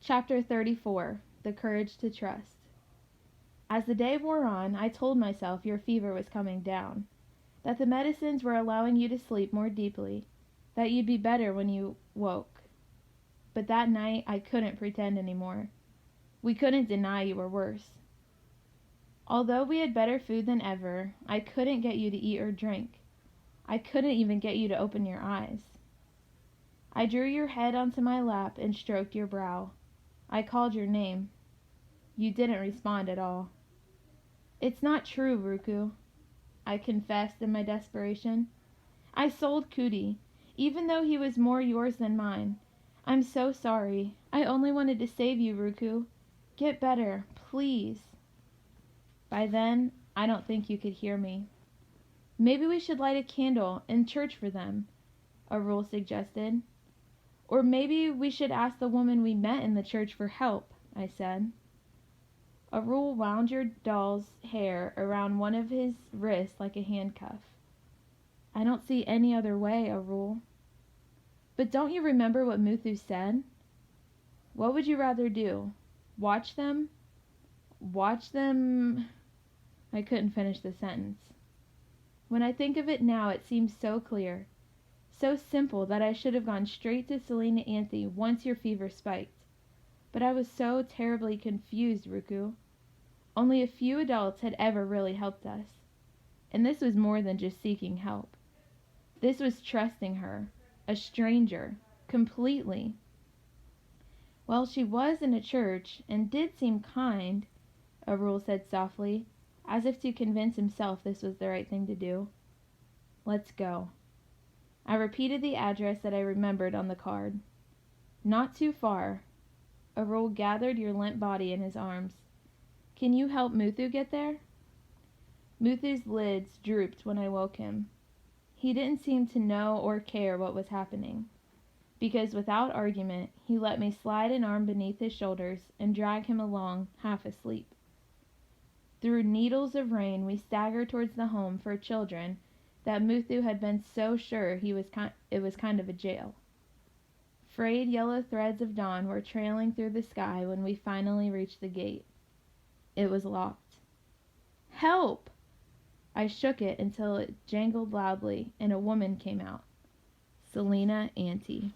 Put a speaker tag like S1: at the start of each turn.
S1: Chapter 34. The Courage to Trust. As the day wore on, I told myself your fever was coming down, that the medicines were allowing you to sleep more deeply, that you'd be better when you woke. But that night I couldn't pretend anymore. We couldn't deny you were worse. Although we had better food than ever, I couldn't get you to eat or drink. I couldn't even get you to open your eyes. I drew your head onto my lap and stroked your brow. I called your name. You didn't respond at all. It's not true, Ruku, I confessed in my desperation. I sold Cootie, even though he was more yours than mine. I'm so sorry. I only wanted to save you, Ruku. Get better, please. By then, I don't think you could hear me. Maybe we should light a candle in church for them, Arul suggested. Or maybe we should ask the woman we met in the church for help, I said. Arul wound your doll's hair around one of his wrists like a handcuff. I don't see any other way, Arul. But don't you remember what Muthu said? What would you rather do? Watch them? Watch them... I couldn't finish the sentence. When I think of it now, it seems so clear. So simple that I should have gone straight to Selena Anthe once your fever spiked. But I was so terribly confused, Ruku. Only a few adults had ever really helped us. And this was more than just seeking help. This was trusting her, a stranger, completely. Well, she was in a church, and did seem kind, Arul said softly, as if to convince himself this was the right thing to do. Let's go. I repeated the address that I remembered on the card. Not too far. Arul gathered your limp body in his arms. Can you help Muthu get there? Muthu's lids drooped when I woke him. He didn't seem to know or care what was happening, because without argument he let me slide an arm beneath his shoulders and drag him along, half asleep. Through needles of rain we staggered towards the home for children that Muthu had been so sure it was kind of a jail. Frayed yellow threads of dawn were trailing through the sky when we finally reached the gate. It was locked. Help! I shook it until it jangled loudly, and a woman came out. Selena Anthe.